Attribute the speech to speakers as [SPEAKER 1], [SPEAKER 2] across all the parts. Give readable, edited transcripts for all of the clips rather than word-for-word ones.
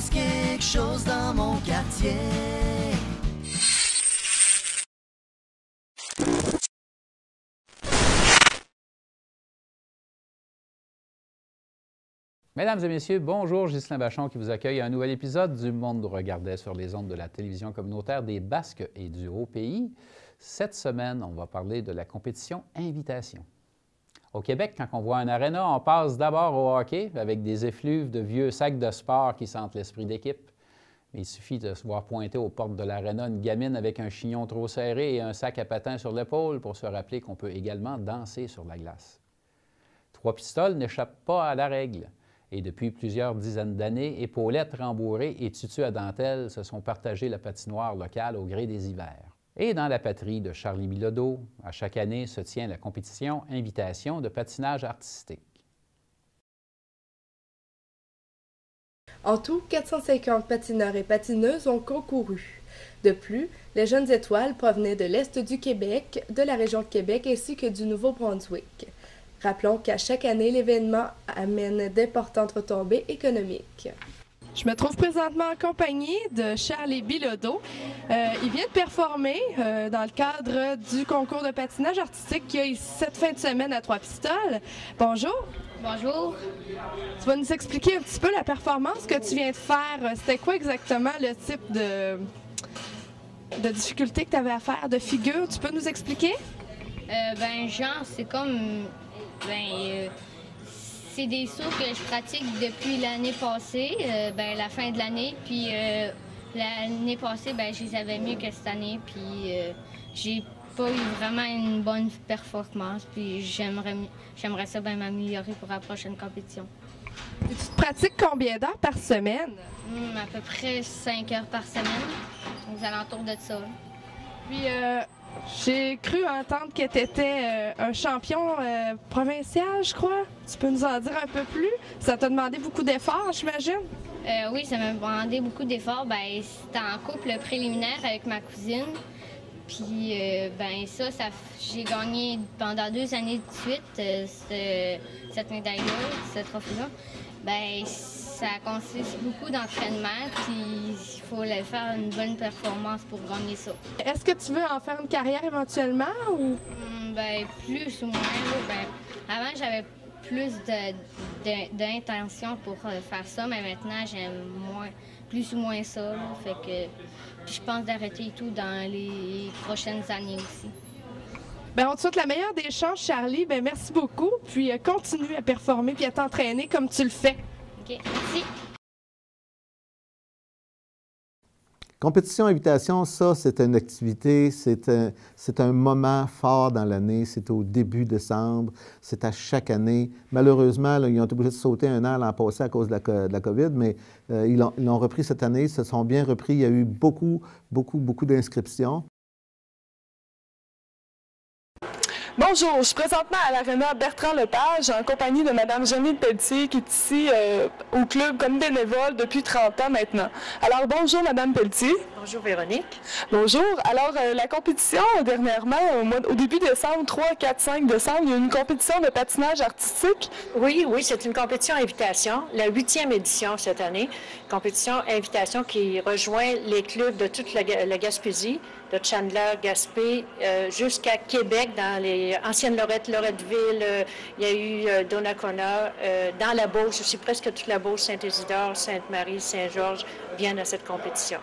[SPEAKER 1] passe quelque chose dans mon quartier.
[SPEAKER 2] Mesdames et messieurs, bonjour, Ghislain Bachon qui vous accueille à un nouvel épisode du Monde regardait sur les ondes de la télévision communautaire des Basques et du Haut-Pays. Cette semaine, on va parler de la compétition Invitation. Au Québec, quand on voit un aréna, on passe d'abord au hockey avec des effluves de vieux sacs de sport qui sentent l'esprit d'équipe. Mais il suffit de se voir pointer aux portes de l'aréna une gamine avec un chignon trop serré et un sac à patins sur l'épaule pour se rappeler qu'on peut également danser sur la glace. Trois pistoles n'échappent pas à la règle. Et depuis plusieurs dizaines d'années, épaulettes rembourrées et tutus à dentelle se sont partagés la patinoire locale au gré des hivers. Et dans la patrie de Charlie Bilodeau, à chaque année se tient la compétition Invitation de patinage artistique.
[SPEAKER 3] En tout, 450 patineurs et patineuses ont concouru. De plus, les jeunes étoiles provenaient de l'Est du Québec, de la région de Québec ainsi que du Nouveau-Brunswick. Rappelons qu'à chaque année, l'événement amène d'importantes retombées économiques. Je me trouve présentement en compagnie de Charlie Bilodeau. Il vient de performer dans le cadre du concours de patinage artistique qu'il y a ici cette fin de semaine à Trois-Pistoles. Bonjour.
[SPEAKER 4] Bonjour.
[SPEAKER 3] Tu vas nous expliquer un petit peu la performance que tu viens de faire. C'était quoi exactement le type de difficulté que tu avais à faire, de figure? Tu peux nous expliquer?
[SPEAKER 4] Genre, c'est comme... c'est des sauts que je pratique depuis l'année passée, la fin de l'année. Puis l'année passée, je les avais mieux que cette année. Puis j'ai pas eu vraiment une bonne performance. Puis j'aimerais ça m'améliorer pour la prochaine compétition.
[SPEAKER 3] Et tu te pratiques combien d'heures par semaine?
[SPEAKER 4] À peu près 5 heures par semaine, aux alentours de ça.
[SPEAKER 3] Puis j'ai cru entendre que tu étais un champion provincial, je crois. Tu peux nous en dire un peu plus? Ça t'a demandé beaucoup d'efforts, j'imagine?
[SPEAKER 4] Oui, ça m'a demandé beaucoup d'efforts. C'était en couple préliminaire avec ma cousine. Puis, j'ai gagné pendant 2 années de suite cette médaille-là, ce trophée-là. Ça consiste beaucoup d'entraînement, puis il faut faire une bonne performance pour gagner ça.
[SPEAKER 3] Est-ce que tu veux en faire une carrière éventuellement ou?
[SPEAKER 4] Plus ou moins. Avant, j'avais plus d'intention pour faire ça, mais maintenant, j'aime plus ou moins ça. Puis je pense d'arrêter tout dans les prochaines années aussi.
[SPEAKER 3] On te souhaite la meilleure des chances, Charlie. Merci beaucoup. Puis continue à performer puis à t'entraîner comme tu le fais.
[SPEAKER 4] OK, merci.
[SPEAKER 5] Compétition Invitation, ça, c'est une activité, c'est un moment fort dans l'année. C'est au début décembre, c'est à chaque année. Malheureusement, là, ils ont été obligés de sauter un an l'an passé à cause de la COVID, mais ils l'ont repris cette année, ils se sont bien repris. Il y a eu beaucoup d'inscriptions.
[SPEAKER 6] Bonjour, je suis présentement à l'aréna Bertrand-Lepage en compagnie de Mme Janine Pelletier qui est ici au club comme bénévole depuis 30 ans maintenant. Alors bonjour Mme Pelletier.
[SPEAKER 7] Bonjour Véronique.
[SPEAKER 6] Bonjour. Alors la compétition dernièrement, au début décembre, 3, 4, 5 décembre, il y a eu une compétition de patinage artistique.
[SPEAKER 7] Oui, c'est une compétition invitation, la 8e édition cette année. Compétition invitation qui rejoint les clubs de toute la Gaspésie, de Chandler, Gaspé, jusqu'à Québec, dans les anciennes Loretteville, il y a eu Donnacona, dans la Beauce aussi, presque toute la Beauce, Saint-Isidore, Sainte-Marie, Saint-Georges viennent à cette compétition.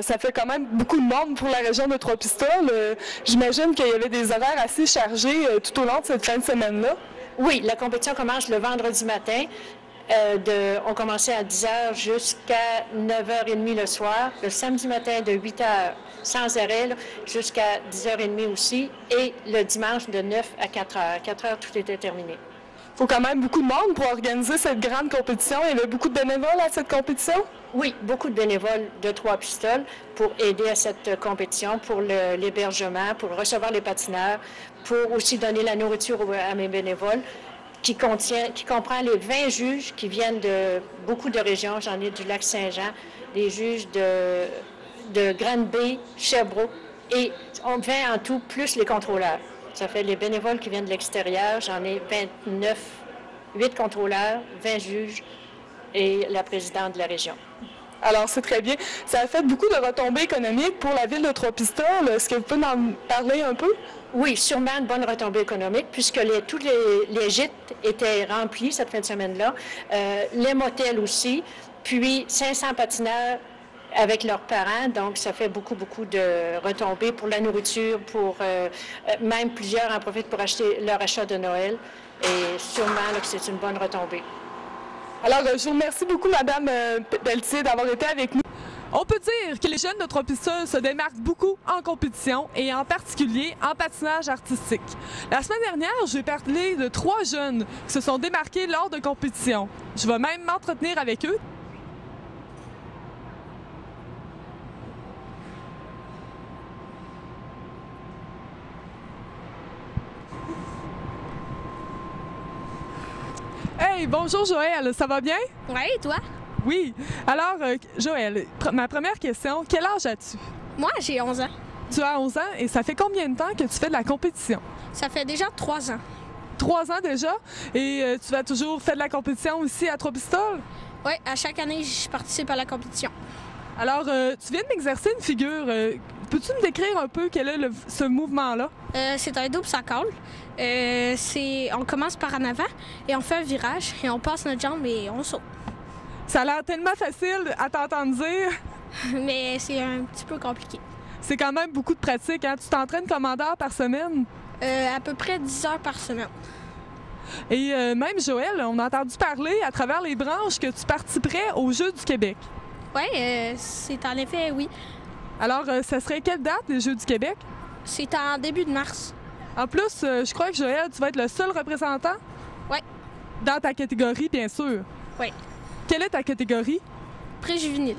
[SPEAKER 6] Ça fait quand même beaucoup de monde pour la région de Trois-Pistoles. J'imagine qu'il y avait des horaires assez chargés tout au long de cette fin de semaine-là.
[SPEAKER 7] Oui, la compétition commence le vendredi matin. On commençait à 10h jusqu'à 9h30 le soir. Le samedi matin de 8h sans arrêt jusqu'à 10h30 aussi. Et le dimanche de 9 à 4h. 4h, tout était terminé.
[SPEAKER 6] Il faut quand même beaucoup de monde pour organiser cette grande compétition. Il y avait beaucoup de bénévoles à cette compétition?
[SPEAKER 7] Oui, beaucoup de bénévoles de Trois-Pistoles pour aider à cette compétition, pour l'hébergement, pour recevoir les patineurs, pour aussi donner la nourriture à mes bénévoles, qui comprend les 20 juges qui viennent de beaucoup de régions. J'en ai du Lac-Saint-Jean, des juges de Grande-Bay, Sherbrooke, et on vient en tout plus les contrôleurs. Ça fait les bénévoles qui viennent de l'extérieur. J'en ai 8 contrôleurs, 20 juges et la présidente de la région.
[SPEAKER 6] Alors, c'est très bien. Ça a fait beaucoup de retombées économiques pour la ville de Trois-Pistoles. Est-ce que vous pouvez en parler un peu?
[SPEAKER 7] Oui, sûrement une bonne retombée économique, puisque tous les gîtes étaient remplis cette fin de semaine-là. Les motels aussi, puis 500 patineurs avec leurs parents, donc ça fait beaucoup de retombées pour la nourriture, pour même plusieurs en profitent pour acheter leur achat de Noël, et sûrement là, que c'est une bonne retombée.
[SPEAKER 6] Alors, je vous remercie beaucoup, Mme Pelletier, d'avoir été avec nous. On peut dire que les jeunes de Trois-Pistoles se démarquent beaucoup en compétition et en particulier en patinage artistique. La semaine dernière, j'ai parlé de 3 jeunes qui se sont démarqués lors de compétitions. Je vais même m'entretenir avec eux. Hey, bonjour Joël, ça va bien?
[SPEAKER 8] Oui, et toi?
[SPEAKER 6] Oui. Alors, Joël, ma première question, quel âge as-tu?
[SPEAKER 8] Moi, j'ai 11 ans.
[SPEAKER 6] Tu as 11 ans et ça fait combien de temps que tu fais de la compétition?
[SPEAKER 8] Ça fait déjà 3 ans.
[SPEAKER 6] 3 ans déjà? Et tu as toujours fait de la compétition aussi à Trois-Pistoles?
[SPEAKER 8] Oui, à chaque année, je participe à la compétition.
[SPEAKER 6] Alors, tu viens de m'exercer une figure. Peux-tu me décrire un peu quel est ce mouvement-là?
[SPEAKER 8] C'est un double saccole. On commence par en avant et on fait un virage et on passe notre jambe et on saute.
[SPEAKER 6] Ça a l'air tellement facile à t'entendre dire.
[SPEAKER 8] Mais c'est un petit peu compliqué.
[SPEAKER 6] C'est quand même beaucoup de pratique, hein? Tu t'entraînes combien d'heures par semaine?
[SPEAKER 8] À peu près 10 heures par semaine.
[SPEAKER 6] Et même, Joël, on a entendu parler à travers les branches que tu participerais aux Jeux du Québec.
[SPEAKER 8] Oui, c'est en effet, oui.
[SPEAKER 6] Alors, ça serait quelle date, les Jeux du Québec?
[SPEAKER 8] C'est en début de mars.
[SPEAKER 6] En plus, je crois que, Joël, tu vas être le seul représentant?
[SPEAKER 8] Oui.
[SPEAKER 6] Dans ta catégorie, bien sûr.
[SPEAKER 8] Oui.
[SPEAKER 6] Quelle est ta catégorie?
[SPEAKER 8] Préjuvénile.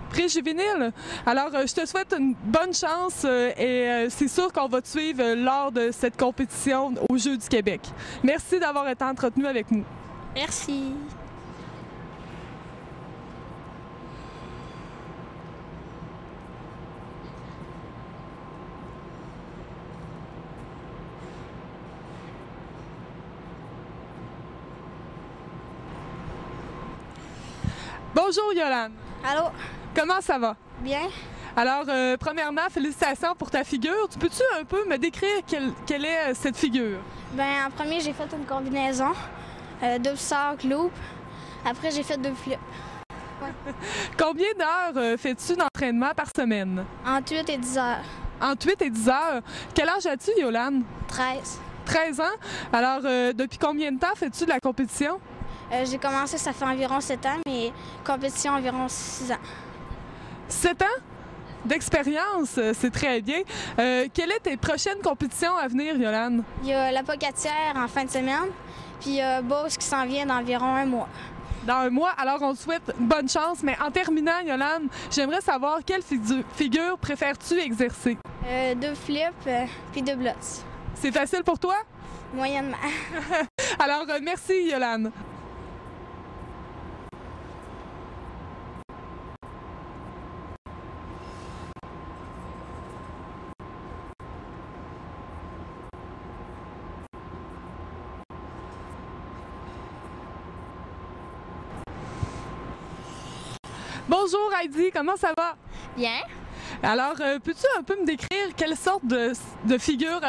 [SPEAKER 6] Préjuvénile? Alors, je te souhaite une bonne chance et c'est sûr qu'on va te suivre lors de cette compétition aux Jeux du Québec. Merci d'avoir été entretenu avec nous.
[SPEAKER 8] Merci.
[SPEAKER 6] Bonjour Yolande.
[SPEAKER 8] Allô?
[SPEAKER 6] Comment ça va?
[SPEAKER 8] Bien.
[SPEAKER 6] Alors, premièrement, félicitations pour ta figure. Peux-tu un peu me décrire quelle est cette figure?
[SPEAKER 8] Ben, en premier, j'ai fait une combinaison, 2 sacs, loop. Après, j'ai fait 2 flips. Ouais.
[SPEAKER 6] Combien d'heures fais-tu d'entraînement par semaine?
[SPEAKER 8] Entre 8 et 10 heures.
[SPEAKER 6] Entre 8 et 10 heures. Quel âge as-tu, Yolande?
[SPEAKER 8] 13.
[SPEAKER 6] 13 ans? Alors, depuis combien de temps fais-tu de la compétition?
[SPEAKER 8] J'ai commencé, ça fait environ 7 ans, mais compétition environ 6 ans.
[SPEAKER 6] 7 ans d'expérience, c'est très bien. Quelles sont tes prochaines compétitions à venir, Yolande?
[SPEAKER 8] Il y a la Pocatière en fin de semaine, puis il y a Beauce qui s'en vient d'environ 1 mois.
[SPEAKER 6] Dans 1 mois, alors on te souhaite bonne chance. Mais en terminant, Yolande, j'aimerais savoir quelle figure préfères-tu exercer?
[SPEAKER 8] 2 flips, puis 2 blots.
[SPEAKER 6] C'est facile pour toi?
[SPEAKER 8] Moyennement.
[SPEAKER 6] Alors, merci, Yolande. Bonjour Heidi, comment ça va?
[SPEAKER 8] Bien.
[SPEAKER 6] Alors, peux-tu un peu me décrire quelle sorte de figure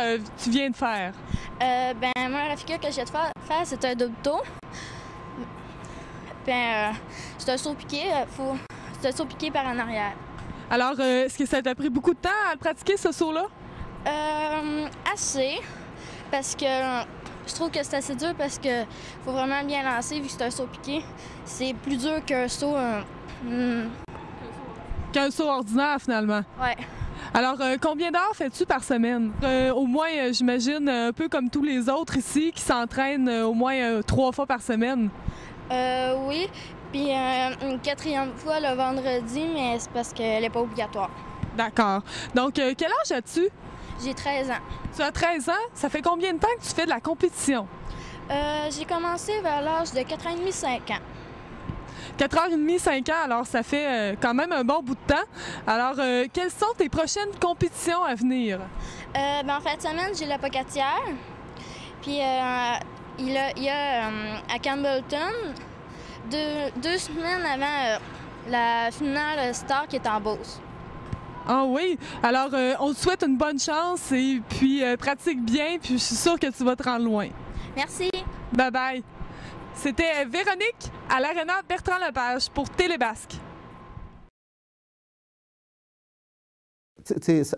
[SPEAKER 6] tu viens de faire?
[SPEAKER 8] Ben, moi, la figure que je viens de faire, c'est un double tour. Ben, c'est un saut piqué, c'est un saut piqué par en arrière.
[SPEAKER 6] Alors, est-ce que ça t'a pris beaucoup de temps à pratiquer ce saut-là?
[SPEAKER 8] Assez, parce que je trouve que c'est assez dur parce que faut vraiment bien lancer vu que c'est un saut piqué. C'est plus dur qu'un saut...
[SPEAKER 6] Qu'un saut ordinaire, finalement.
[SPEAKER 8] Ouais.
[SPEAKER 6] Alors, combien d'heures fais-tu par semaine? Au moins, j'imagine, un peu comme tous les autres ici, qui s'entraînent au moins 3 fois par semaine.
[SPEAKER 8] Oui, puis une 4e fois le vendredi, mais c'est parce qu'elle n'est pas obligatoire.
[SPEAKER 6] D'accord. Donc, quel âge as-tu?
[SPEAKER 8] J'ai 13 ans.
[SPEAKER 6] Tu as 13 ans? Ça fait combien de temps que tu fais de la compétition?
[SPEAKER 8] J'ai commencé vers l'âge de 4 ans et demi, 5 ans.
[SPEAKER 6] 4h30, 5 ans, alors ça fait quand même un bon bout de temps. Alors, quelles sont tes prochaines compétitions à venir?
[SPEAKER 8] Ben, en fin de semaine, j'ai la Pocatière. Puis, il y a à Campbellton. 2 semaines avant la finale Star qui est en Beauce.
[SPEAKER 6] Ah oui? Alors, on te souhaite une bonne chance et puis pratique bien, puis je suis sûre que tu vas te rendre loin.
[SPEAKER 8] Merci.
[SPEAKER 6] Bye-bye. C'était Véronique à l'Aréna Bertrand-Lepage pour Télébasque.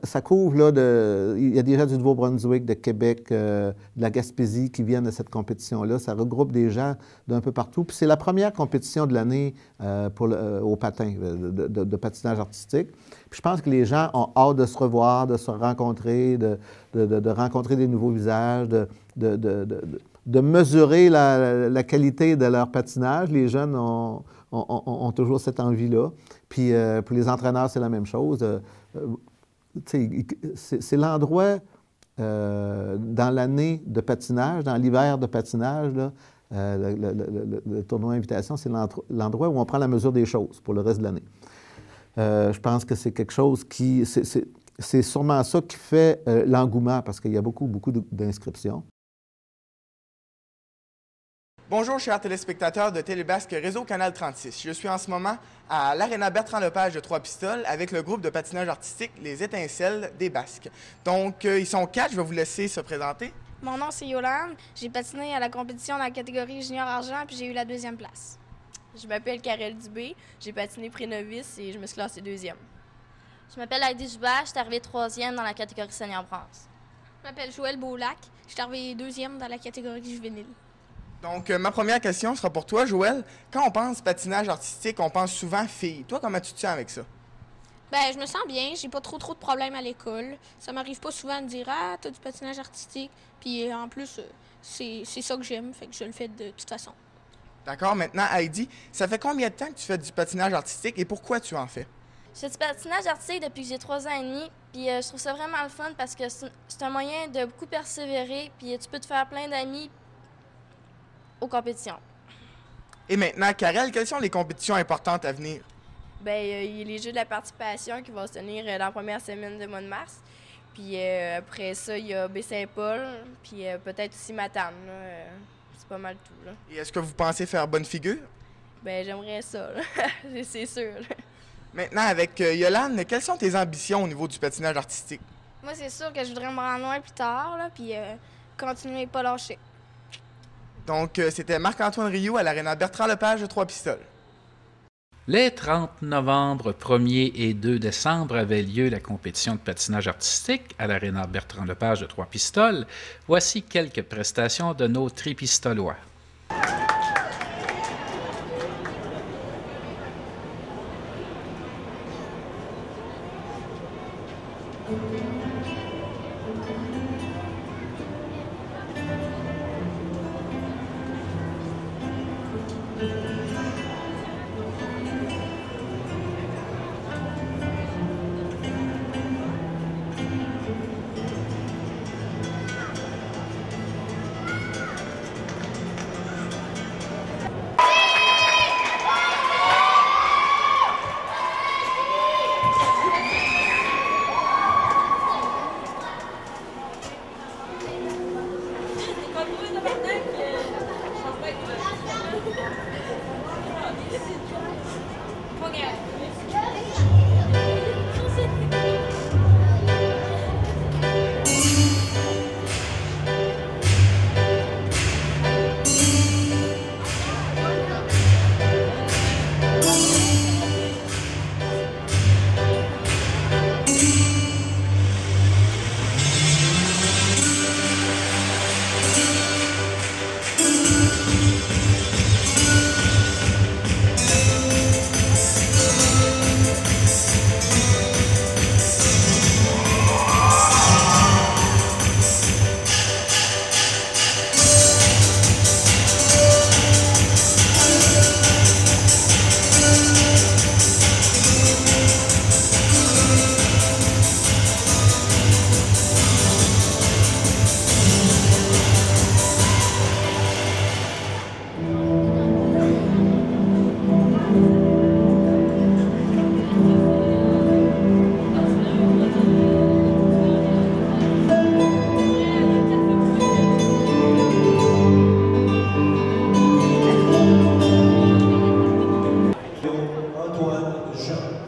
[SPEAKER 5] Ça couvre, là, il y a des gens du Nouveau-Brunswick, de Québec, de la Gaspésie qui viennent à cette compétition-là. Ça regroupe des gens d'un peu partout. Puis c'est la première compétition de l'année au patin, de patinage artistique. Puis je pense que les gens ont hâte de se revoir, de se rencontrer, de rencontrer des nouveaux visages, de mesurer la qualité de leur patinage. Les jeunes ont toujours cette envie-là. Puis pour les entraîneurs, c'est la même chose. C'est l'endroit dans l'année de patinage, dans l'hiver de patinage, là, le tournoi Invitation, c'est l'endroit où on prend la mesure des choses pour le reste de l'année. Je pense que c'est quelque chose qui... C'est sûrement ça qui fait l'engouement, parce qu'il y a beaucoup d'inscriptions.
[SPEAKER 9] Bonjour, chers téléspectateurs de Télébasque Réseau Canal 36. Je suis en ce moment à l'Aréna Bertrand-Lepage de Trois-Pistoles avec le groupe de patinage artistique Les Étincelles des Basques. Donc, ils sont 4, je vais vous laisser se présenter.
[SPEAKER 8] Mon nom, c'est Yolande. J'ai patiné à la compétition dans la catégorie junior argent, puis j'ai eu la 2e place.
[SPEAKER 10] Je m'appelle Karel Dubé. J'ai patiné pré-novice et je me suis classée 2e.
[SPEAKER 11] Je m'appelle Heidi Joubert. Je suis arrivée 3e dans la catégorie senior bronze.
[SPEAKER 8] Je m'appelle Joël Beaulac. Je suis arrivée 2e dans la catégorie juvénile.
[SPEAKER 9] Donc, ma première question sera pour toi, Joël. Quand on pense patinage artistique, on pense souvent filles. Toi, comment tu te sens avec ça?
[SPEAKER 8] Ben, je me sens bien. J'ai pas trop de problèmes à l'école. Ça m'arrive pas souvent de dire « Ah, t'as du patinage artistique. » Puis en plus, c'est ça que j'aime, fait que je le fais de toute façon.
[SPEAKER 9] D'accord. Maintenant, Heidi, ça fait combien de temps que tu fais du patinage artistique et pourquoi tu en fais?
[SPEAKER 11] Je fais du patinage artistique depuis que j'ai 3 ans et demi. Puis je trouve ça vraiment le fun parce que c'est un moyen de beaucoup persévérer. Puis tu peux te faire plein d'amis aux compétitions.
[SPEAKER 9] Et maintenant, Karel, quelles sont les compétitions importantes à venir?
[SPEAKER 10] Bien, il y a les Jeux de la participation qui vont se tenir dans la première semaine du mois de mars. Puis après ça, il y a Baie-Saint-Paul, puis peut-être aussi Matane. C'est pas mal tout. Là.
[SPEAKER 9] Et est-ce que vous pensez faire bonne figure?
[SPEAKER 10] Bien, j'aimerais ça, c'est sûr. Là.
[SPEAKER 9] Maintenant, avec Yolande, quelles sont tes ambitions au niveau du patinage artistique?
[SPEAKER 8] Moi, c'est sûr que je voudrais me rendre loin plus tard, là, puis continuer à pas lâcher.
[SPEAKER 9] Donc, c'était Marc-Antoine Rioux à l'Aréna Bertrand-Lepage de Trois-Pistoles.
[SPEAKER 2] Les 30 novembre, 1er et 2 décembre avait lieu la compétition de patinage artistique à l'Aréna Bertrand-Lepage de Trois-Pistoles. Voici quelques prestations de nos tripistolois.
[SPEAKER 12] Antoine Jean.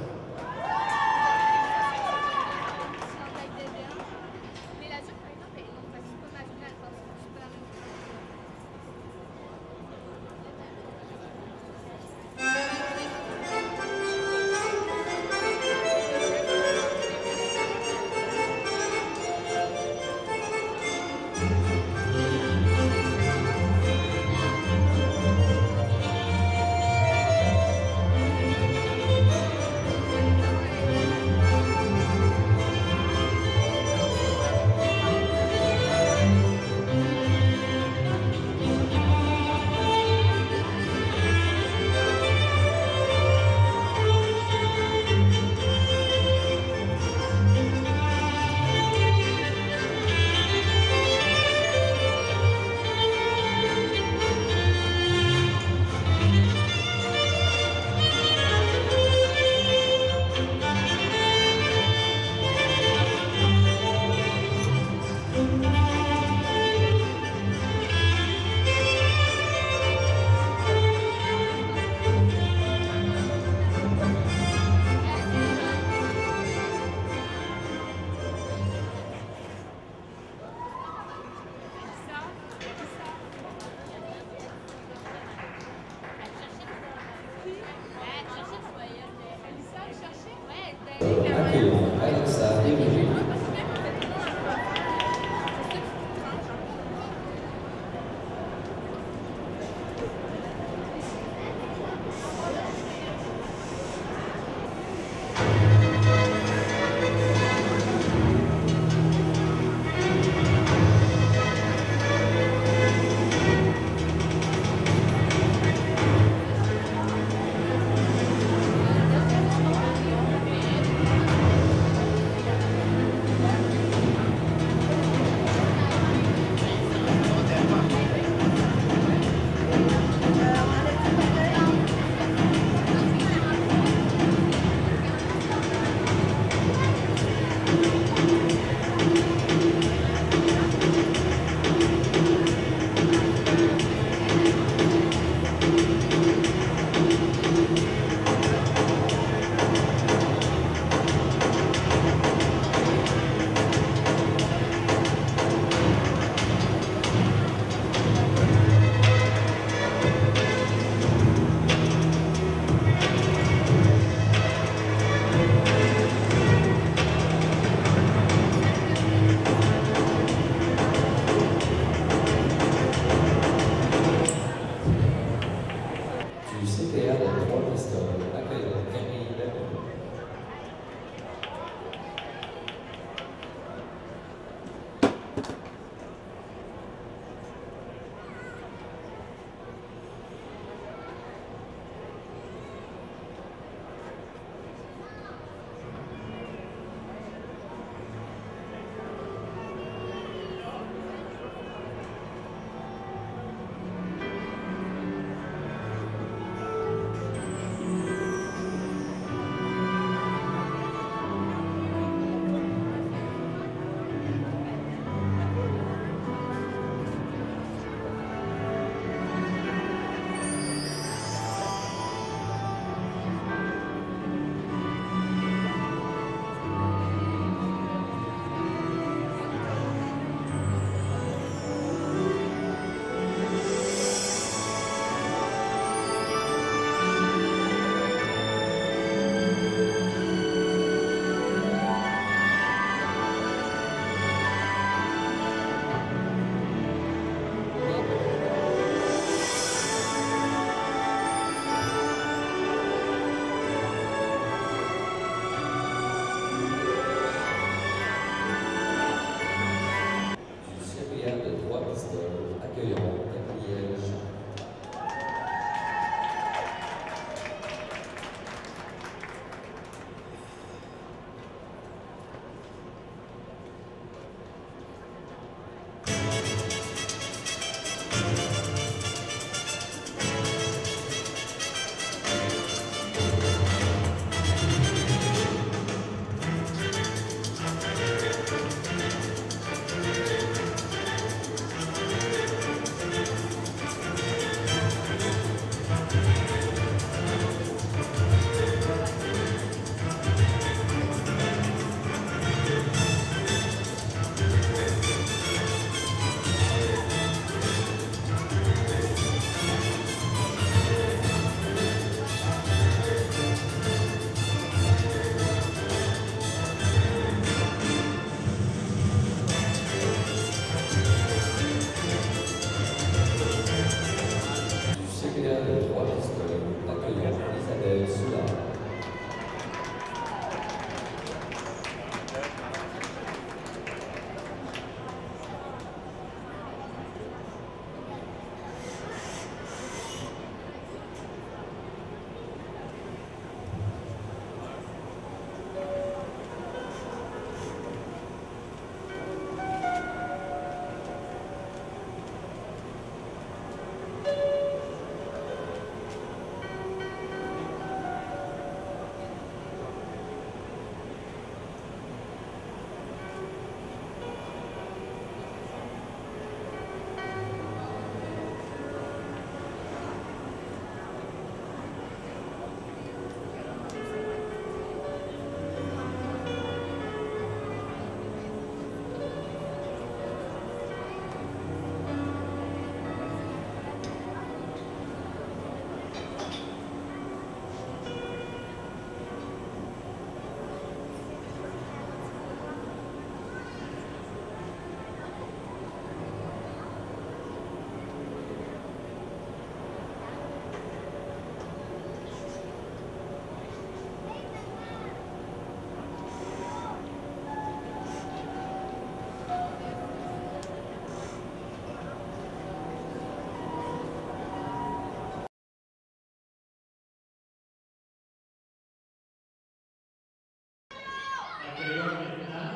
[SPEAKER 12] Accueillons maintenant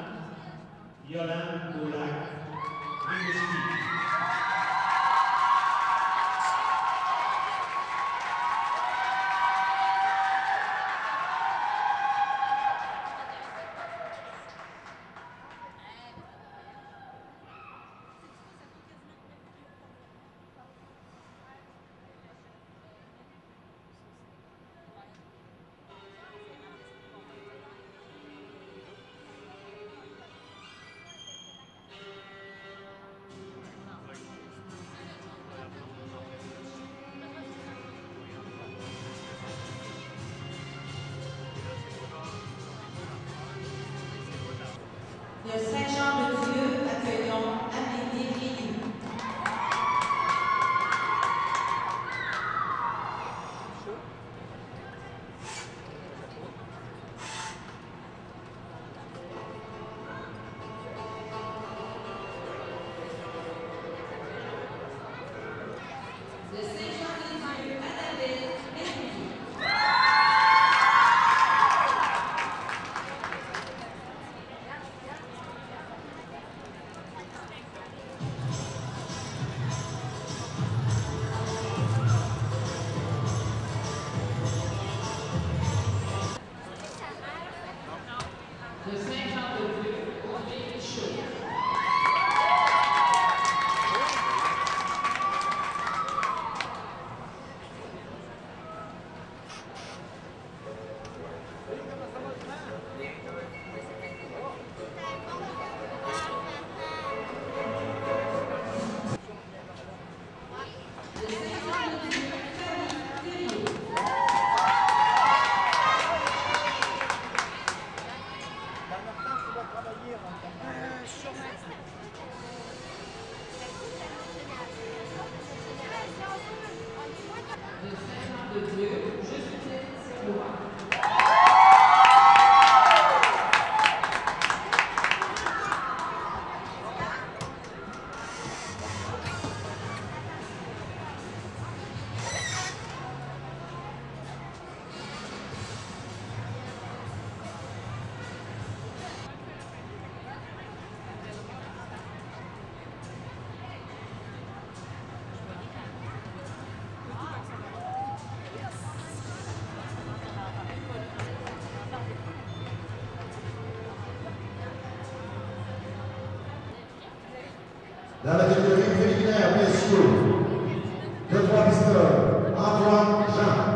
[SPEAKER 12] Yolande Boulac.
[SPEAKER 13] De Saint-Jean-de-Dieu, accueillons Amélie Rioux. De Saint-Jean-de-Dieu, Annabelle Mercoury. De Saint-Jean-de-Dieu, Olivier Michaud.
[SPEAKER 14] Dans la catégorie préliminaire, messieurs, de 3 pistoles, Antoine Jean.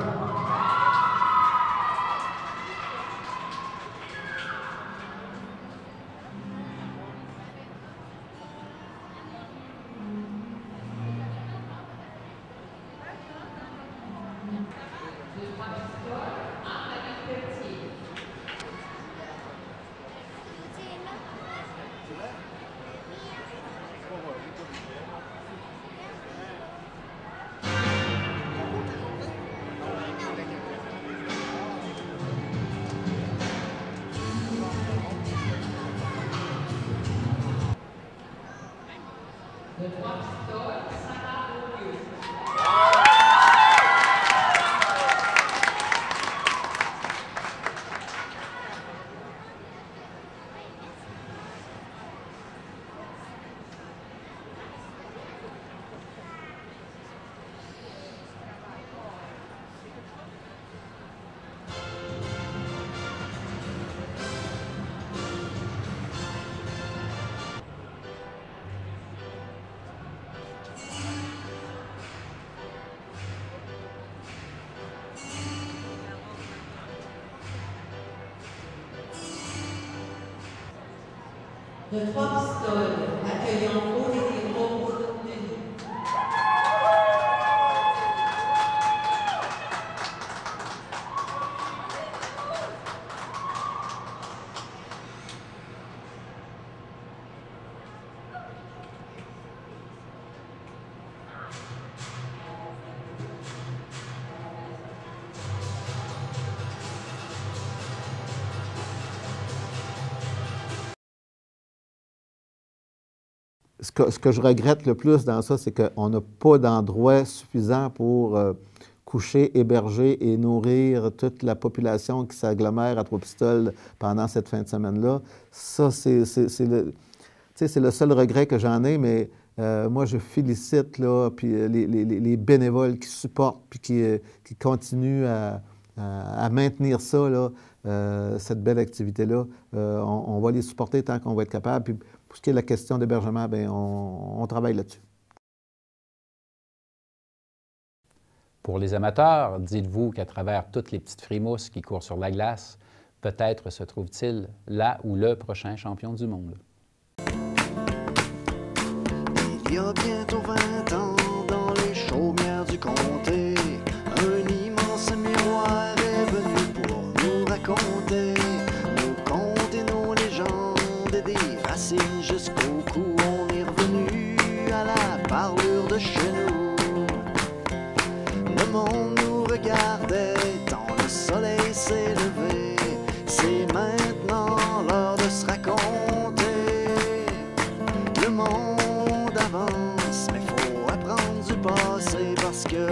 [SPEAKER 14] De 3 pistoles, accueillons Aurélie Rose Denis.
[SPEAKER 5] Ce que je regrette le plus dans ça, c'est qu'on n'a pas d'endroit suffisant pour coucher, héberger et nourrir toute la population qui s'agglomère à Trois-Pistoles pendant cette fin de semaine-là. Ça, c'est le seul regret que j'en ai, mais moi, je félicite là, puis, les bénévoles qui supportent puis qui continuent à maintenir ça, là, cette belle activité-là. On va les supporter tant qu'on va être capable. Puis, pour ce qui est de la question d'hébergement, bien, on travaille là-dessus.
[SPEAKER 2] Pour les amateurs, dites-vous qu'à travers toutes les petites frimousses qui courent sur la glace, peut-être se trouve-t-il là ou le prochain champion du monde.
[SPEAKER 1] Il y a bientôt 20 ans, dans les chaumières du comté, un immense miroir est venu pour nous raconter nos contes et nos légendes et des racines jusqu'au cou. On est revenu à la parlure de chez nous. Le monde nous regardait tant le soleil s'est levé. C'est maintenant l'heure de se raconter. Le monde avance, mais faut apprendre du passé parce que